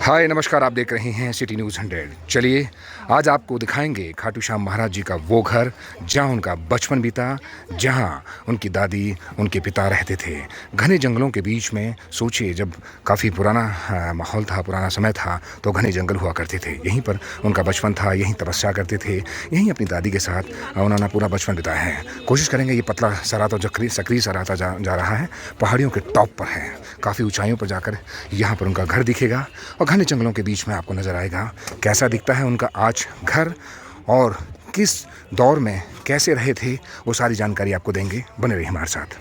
हाय नमस्कार, आप देख रहे हैं सिटी न्यूज़ 100। चलिए आज आपको दिखाएंगे खाटू श्याम महाराज जी का वो घर जहां उनका बचपन बीता, जहां उनकी दादी उनके पिता रहते थे। घने जंगलों के बीच में। सोचिए, जब काफ़ी पुराना माहौल था, पुराना समय था, तो घने जंगल हुआ करते थे। यहीं पर उनका बचपन था, यहीं तपस्या करते थे, यहीं अपनी दादी के साथ उन्होंने पूरा बचपन बिताया है। कोशिश करेंगे, ये पतला सा रास्ता जो सक्रिय सा रास्ता जा रहा है, पहाड़ियों के टॉप पर है। काफ़ी ऊंचाइयों पर जाकर यहाँ पर उनका घर दिखेगा और घने जंगलों के बीच में आपको नज़र आएगा कैसा दिखता है उनका आज घर, और किस दौर में कैसे रहे थे, वो सारी जानकारी आपको देंगे। बने रहिए हमारे साथ।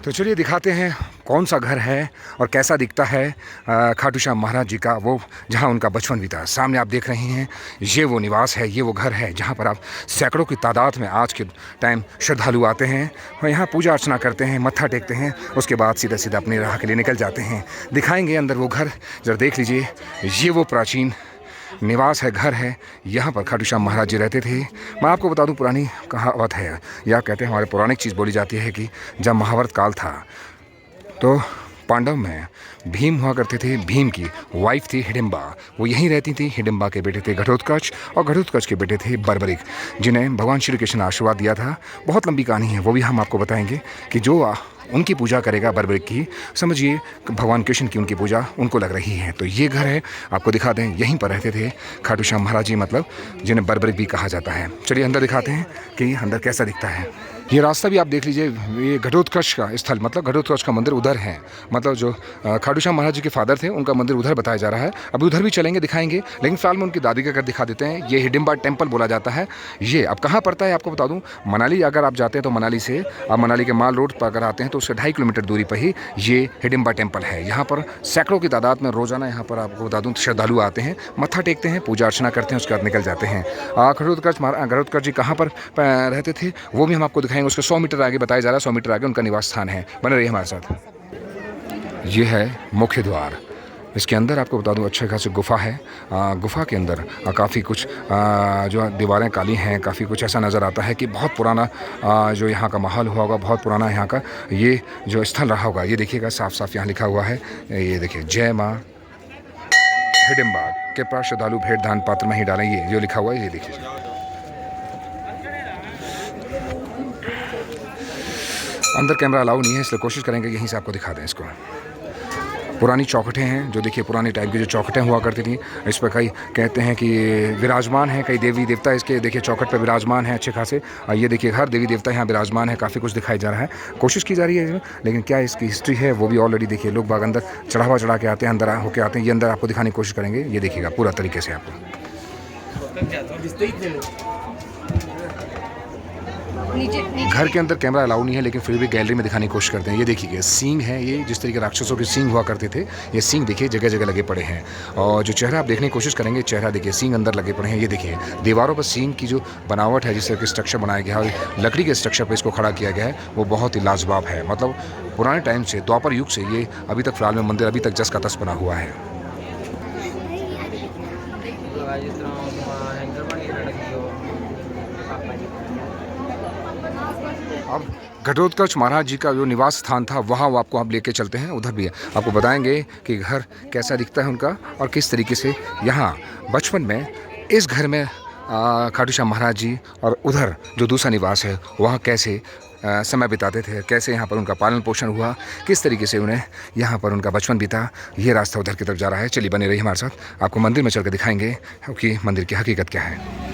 तो चलिए दिखाते हैं कौन सा घर है और कैसा दिखता है खाटू श्याम महाराज जी का, वो जहां उनका बचपन बीता। सामने आप देख रहे हैं, ये वो निवास है, ये वो घर है जहां पर आप सैकड़ों की तादाद में आज के टाइम श्रद्धालु आते हैं और यहाँ पूजा अर्चना करते हैं, मत्था टेकते हैं, उसके बाद सीधा सीधा अपनी राह के लिए निकल जाते हैं। दिखाएंगे अंदर वो घर, जरा देख लीजिए। ये वो प्राचीन निवास है, घर है, यहाँ पर खाटू श्याम महाराज जी रहते थे। मैं आपको बता दूं, पुरानी कहावत है, या कहते हैं हमारे पौराणिक चीज़ बोली जाती है कि जब महाभारत काल था तो पांडव में भीम हुआ करते थे। भीम की वाइफ थी हिडिंबा, वो यहीं रहती थी। हिडिंबा के बेटे थे घटोत्कच और घटोत्कच के बेटे थे बर्बरिक, जिन्हें भगवान श्री कृष्ण ने आशीर्वाद दिया था। बहुत लंबी कहानी है, वो भी हम आपको बताएंगे कि जो उनकी पूजा करेगा बर्बरिक की, समझिए भगवान कृष्ण की उनकी पूजा उनको लग रही है। तो ये घर है, आपको दिखा दें, यहीं पर रहते थे खाटू श्याम महाराज जी, मतलब जिन्हें बर्बरिक भी कहा जाता है। चलिए अंदर दिखाते हैं कि अंदर कैसा दिखता है। ये रास्ता भी आप देख लीजिए, ये घटोत्कच का स्थल, मतलब घटोत्कच का मंदिर उधर है। मतलब जो खाटू श्याम महाराज जी के फादर थे, उनका मंदिर उधर बताया जा रहा है। अभी उधर भी चलेंगे, दिखाएंगे, लेकिन फिलहाल में उनकी दादी का घर दिखा देते हैं। ये हिडिंबा टेम्पल बोला जाता है। ये अब कहाँ पड़ता है आपको बता दूँ, मनाली अगर आप जाते हैं तो मनाली से आप मनाली के माल रोड पर अगर आते हैं तो उससे 2.5 किलोमीटर दूरी पर ही ये हिडिंबा टेम्पल है। यहाँ पर सैकड़ों की तादाद में रोजाना यहाँ पर आपको बता दूँ श्रद्धालु आते हैं, मत्था टेकते हैं, पूजा अर्चना करते हैं, उसके बाद निकल जाते हैं। घटोत्कच जी कहाँ पर रहते थे वो भी हम आपको दिखाएंगे। उसके 100 मीटर आगे बताया जा रहा है, 100 मीटर आगे उनका निवास स्थान है। बने रहिए हमारे साथ। ये है मुख्य द्वार। इसके अंदर आपको बता दूं अच्छे खासी गुफा है। गुफा के अंदर काफ़ी कुछ जो दीवारें काली हैं, काफ़ी कुछ ऐसा नज़र आता है कि बहुत पुराना जो यहाँ का माहौल हुआ होगा, बहुत पुराना यहाँ का ये जो स्थल रहा होगा। ये देखिएगा, साफ साफ यहाँ लिखा हुआ है, ये देखिए, जय माँ हिडिंबा, कृपया श्रद्धालु भेंट दान पात्र में ही डालें, ये जो लिखा हुआ है, ये देखिए। अंदर कैमरा अलाउ नहीं है, इसलिए कोशिश करेंगे यहीं से आपको दिखा दें इसको। पुरानी चौखटें हैं, जो देखिए पुरानी टाइप की जो चौखटें हुआ करती थी, इस पर कई कहते हैं कि विराजमान हैं, कई देवी देवता इसके देखिए चौखट पर विराजमान हैं अच्छे खासे। ये देखिए हर देवी देवता यहाँ विराजमान है, काफ़ी कुछ दिखाई जा रहा है, कोशिश की जा रही है, लेकिन क्या इसकी हिस्ट्री है वो भी ऑलरेडी देखिए लोग बाग अंदर चढ़ा के आते हैं, अंदर होकर आते हैं। ये अंदर आपको दिखाने की कोशिश करेंगे, ये देखिएगा पूरा तरीके से आपको। घर के अंदर कैमरा अलाउ नहीं है, लेकिन फिर भी गैलरी में दिखाने की कोशिश करते हैं। ये देखिए सींग है, ये जिस तरीके राक्षसों के सींग हुआ करते थे, ये सींग देखिए जगह जगह लगे पड़े हैं। और जो चेहरा आप देखने की कोशिश करेंगे, चेहरा देखिए सींग अंदर लगे पड़े हैं। ये देखिए दीवारों पर सींग की जो बनावट है, जिस तरह के स्ट्रक्चर बनाया गया है, लकड़ी के स्ट्रक्चर पर इसको खड़ा किया गया है, वो बहुत ही लाजवाब है। मतलब पुराने टाइम से, द्वापर युग से ये अभी तक फिलहाल में मंदिर अभी तक जस का तस बना हुआ है। अब घटोत्कच महाराज जी का जो निवास स्थान था, वहाँ वो आपको आप लेके चलते हैं, उधर भी आपको बताएंगे कि घर कैसा दिखता है उनका और किस तरीके से यहाँ बचपन में इस घर में खाटू श्याम महाराज जी और उधर जो दूसरा निवास है वहाँ कैसे समय बिताते थे, कैसे यहाँ पर उनका पालन पोषण हुआ, किस तरीके से उन्हें यहाँ पर उनका बचपन बीता। ये रास्ता उधर की तरफ जा रहा है। चलिए बने रहिए हमारे साथ, आपको मंदिर में चल कर दिखाएंगे कि मंदिर की हकीकत क्या है।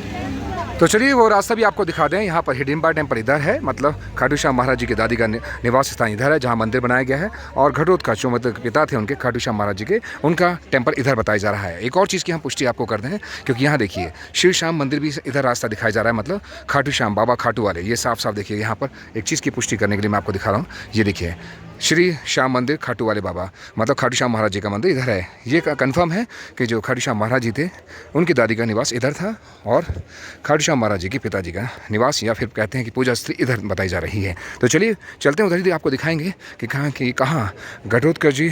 तो चलिए वो रास्ता भी आपको दिखा दें। यहाँ पर हिडिंबा टेम्पल इधर है, मतलब खाटू श्याम महाराज जी की दादी का निवास स्थान इधर है जहाँ मंदिर बनाया गया है, और घटोत्कच जो मतलब पिता थे उनके खाटू श्याम महाराज जी के, उनका टेम्पल इधर बताया जा रहा है। एक और चीज़ की हम पुष्टि आपको कर दें, क्योंकि यहाँ देखिए श्री श्याम मंदिर भी इधर रास्ता दिखाया जा रहा है, मतलब खाटू श्याम बाबा खाटू वाले, ये साफ साफ देखिए। यहाँ पर एक चीज़ की पुष्टि करने के लिए मैं आपको दिखा रहा हूँ, ये देखिए श्री श्याम मंदिर खाटू वाले बाबा, मतलब खाटू श्याम महाराज जी का मंदिर इधर है। ये कंफर्म है कि जो खाटू श्याम महाराज जी थे उनकी दादी का निवास इधर था, और खाटू श्याम महाराज जी के पिताजी का निवास, या फिर कहते हैं कि पूजा स्थली इधर बताई जा रही है। तो चलिए चलते हैं उधर ही, आपको दिखाएंगे कि कहाँ घटोत्कच जी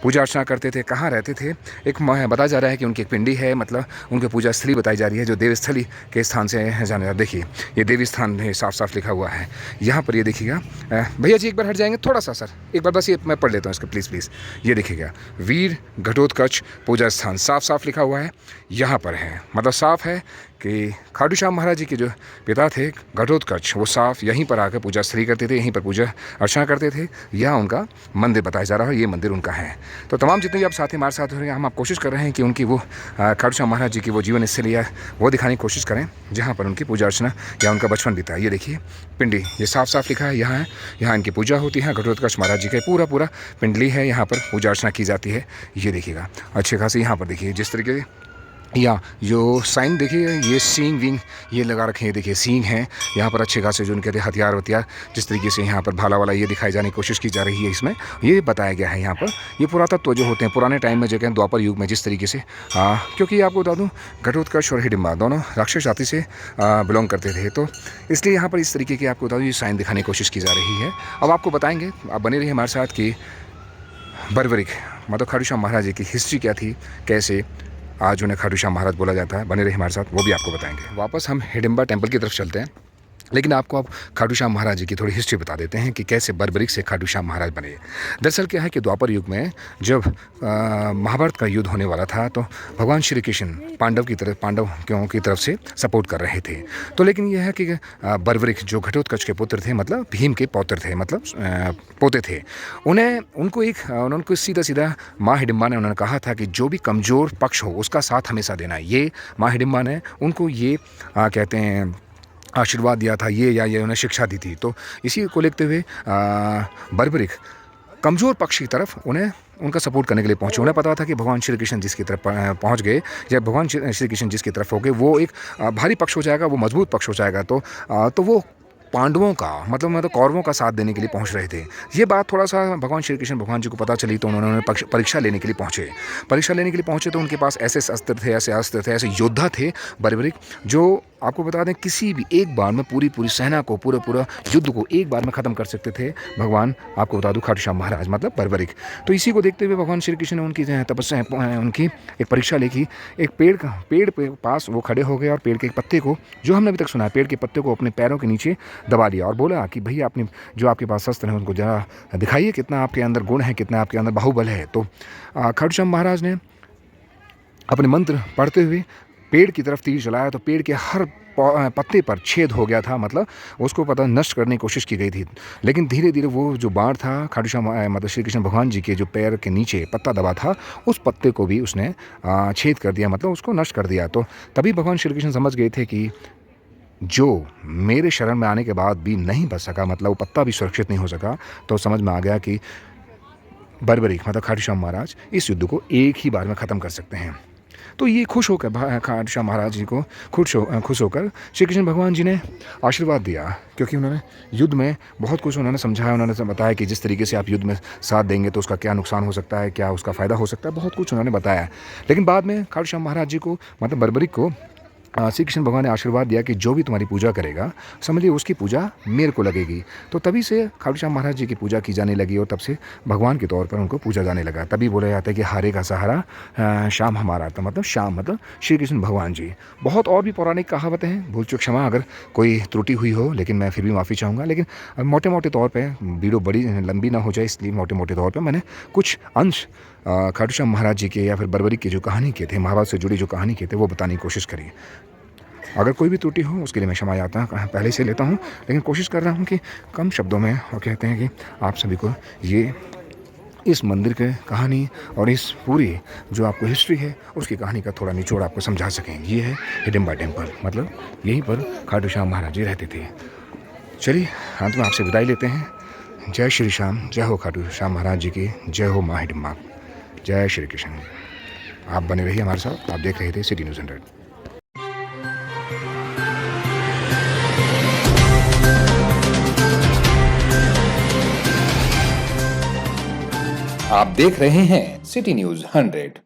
पूजा अर्चना करते थे, कहाँ रहते थे। एक बताया जा रहा है कि उनकी एक पिंडी है, मतलब उनकी पूजा स्थली बताई जा रही है जो देवस्थली के स्थान से जाने जाता। देखिए ये देवी स्थान है, साफ साफ लिखा हुआ है यहाँ पर। ये देखिएगा भैया जी, एक बार हट जाएंगे थोड़ा सा सर, एक बार बस ये मैं पढ़ लेता हूँ इसका, प्लीज़ प्लीज़। ये देखिएगा वीर घटोत्कच पूजा स्थान, साफ साफ लिखा हुआ है यहाँ पर है। मतलब साफ है कि खाटू श्याम महाराज जी के जो पिता थे घटोत्कच, वो साफ यहीं पर आकर पूजा स्थली करते थे, यहीं पर पूजा अर्चना करते थे। यह उनका मंदिर बताया जा रहा है, ये मंदिर उनका है। तो तमाम जितने भी आप साथी हमारे साथ हो रहे हैं, हम आप कोशिश कर रहे हैं कि उनकी वो खाटू श्याम महाराज जी की वो जीवन स्थली है वो दिखाने की कोशिश करें जहाँ पर उनकी पूजा अर्चना या उनका बचपन बीता। ये देखिए पिंडी, ये साफ साफ लिखा है यहाँ है, यहाँ इनकी पूजा होती है। घटोत्कच महाराज जी का पूरा पिंडली है, यहाँ पर पूजा अर्चना की जाती है। ये देखिएगा अच्छे खासे यहाँ पर देखिए जिस तरीके या जो साइन देखिए, ये सींग विंग ये लगा रखे हैं, देखिए सींग हैं यहाँ पर अच्छे खासे, जो उनके हथियार वथियार जिस तरीके से यहाँ पर भाला वाला ये दिखाई जाने की कोशिश की जा रही है। इसमें ये बताया गया है यहाँ पर ये पुरातत्व जो होते हैं पुराने टाइम में, जो कहते हैं द्वापर युग में जिस तरीके से क्योंकि आपको बता दूँ घटोत्कच और हिडिंबा दोनों राक्षस जाति से बिलोंग करते थे, तो इसलिए यहाँ पर इस तरीके की आपको बता दूँ ये साइन दिखाने की कोशिश की जा रही है। अब आपको बताएँगे, आप बने रहिए हमारे साथ कि बर्बरिक मतलब खाटू श्याम महाराज जी की हिस्ट्री क्या थी, कैसे आज उन्हें खाटू श्याम महाराज बोला जाता है। बने रहे हमारे साथ, वो भी आपको बताएंगे। वापस हम हिडिंबा टेम्पल की तरफ चलते हैं, लेकिन आपको अब खाटू श्याम महाराज जी की थोड़ी हिस्ट्री बता देते हैं कि कैसे बर्बरिक से खाटू श्याम महाराज बने। दरअसल क्या है कि द्वापर युग में जब महाभारत का युद्ध होने वाला था तो भगवान श्री कृष्ण पांडवों की तरफ से सपोर्ट कर रहे थे। तो लेकिन यह है कि बर्बरिक जो घटोत्कच के पुत्र थे, मतलब भीम के पौत्र थे, मतलब पोते थे, उनको सीधा सीधा माँ हिडिंबा ने उन्होंने कहा था कि जो भी कमज़ोर पक्ष हो उसका साथ हमेशा देना है। ये माँ हिडिंबा ने उनको ये कहते हैं आशीर्वाद दिया था, ये उन्हें शिक्षा दी थी। तो इसी को लेते हुए बर्बरिक कमज़ोर पक्ष की तरफ उनका सपोर्ट करने के लिए पहुंचे। उन्हें पता था कि भगवान श्री कृष्ण जिसकी तरफ पहुंच गए, या भगवान श्री कृष्ण जिसकी तरफ हो गए वो एक भारी पक्ष हो जाएगा, वो मजबूत पक्ष हो जाएगा। तो वो पांडवों का मतलब कौरवों का साथ देने के लिए पहुंच रहे थे। ये बात थोड़ा सा भगवान श्री कृष्ण भगवान जी को पता चली, तो उन्होंने परीक्षा लेने के लिए पहुंचे। तो उनके पास ऐसे अस्त्र थे, ऐसे योद्धा थे बर्बरिक, जो आपको बता दें किसी भी एक बार में पूरी सेना को पूरा युद्ध को एक बार में ख़त्म कर सकते थे भगवान, आपको बता दूं खाटू श्याम महाराज मतलब बर्बरिक। तो इसी को देखते हुए भगवान श्री कृष्ण ने उनकी तपस्या उनकी एक परीक्षा लेकी। एक पेड़ के पास वो खड़े हो गए और पेड़ के एक पत्ते को, जो हमने अभी तक सुना है, पेड़ के पत्ते को अपने पैरों के नीचे दबा लिया और बोला कि भैया आपने जो आपके पास शस्त्र है उनको जरा दिखाइए, कितना आपके अंदर गुण है, कितना आपके अंदर बाहुबल है। तो खाटू श्याम महाराज ने अपने मंत्र पढ़ते हुए पेड़ की तरफ तीर चलाया, तो पेड़ के हर पत्ते पर छेद हो गया था, मतलब उसको पता नष्ट करने की कोशिश की गई थी। लेकिन धीरे धीरे वो जो बाण था खाटू श्याम मतलब श्री कृष्ण भगवान जी के जो पैर के नीचे पत्ता दबा था, उस पत्ते को भी उसने छेद कर दिया, मतलब उसको नष्ट कर दिया। तो तभी भगवान श्री कृष्ण समझ गए थे कि जो मेरे शरण में आने के बाद भी नहीं बच सका, मतलब वो पत्ता भी सुरक्षित नहीं हो सका, तो समझ में आ गया कि बर्बरिक मतलब खाटू श्याम महाराज इस युद्ध को एक ही बार में ख़त्म कर सकते हैं। तो ये खुश होकर खाटू श्याम महाराज जी को खुश होकर श्री कृष्ण भगवान जी ने आशीर्वाद दिया, क्योंकि उन्होंने युद्ध में बहुत कुछ उन्होंने समझाया। उन्होंने बताया कि जिस तरीके से आप युद्ध में साथ देंगे तो उसका क्या नुकसान हो सकता है, क्या उसका फ़ायदा हो सकता है, बहुत कुछ उन्होंने बताया। लेकिन बाद में खाटू श्याम महाराज जी को मतलब बर्बरिक को श्री कृष्ण भगवान ने आशीर्वाद दिया कि जो भी तुम्हारी पूजा करेगा समझिए उसकी पूजा मेरे को लगेगी। तो तभी से खाटू श्याम महाराज जी की पूजा की जाने लगी और तब से भगवान के तौर पर उनको पूजा जाने लगा। तभी बोला जाता है कि हारे का सहारा श्याम हमारा, तो मतलब श्याम मतलब श्री कृष्ण भगवान जी। बहुत और भी पौराणिक कहावतें हैं, भूल चूक क्षमा अगर कोई त्रुटि हुई हो, लेकिन मैं फिर भी माफ़ी चाहूँगा। लेकिन मोटे मोटे तौर पर वीडियो बड़ी लंबी ना हो जाए, इसलिए मोटे मोटे तौर पर मैंने कुछ अंश खाटू श्याम महाराज जी के या फिर बर्बरिक की जो कहानी के थे, महाभारत से जुड़ी जो कहानी के थे, वो बताने की कोशिश करी। अगर कोई भी त्रुटि हो उसके लिए मैं क्षमा याचना पहले से लेता हूँ, लेकिन कोशिश कर रहा हूँ कि कम शब्दों में, और कहते हैं कि आप सभी को ये इस मंदिर की कहानी और इस पूरी जो आपको हिस्ट्री है उसकी कहानी का थोड़ा निचोड़ आपको समझा सकें। ये है हिडिंबा टेम्पल, मतलब यहीं पर खाटू श्याम महाराज जी रहते थे। चलिए अंत में आपसे विदाई लेते हैं। जय श्री श्याम, जय हो खाटू श्याम महाराज जी की, जय हो माँ हिडिंबा, जय श्री कृष्ण। आप बने रहिए हमारे साथ, आप देख रहे थे सिटी न्यूज़ 100। आप देख रहे हैं सिटी न्यूज़ 100।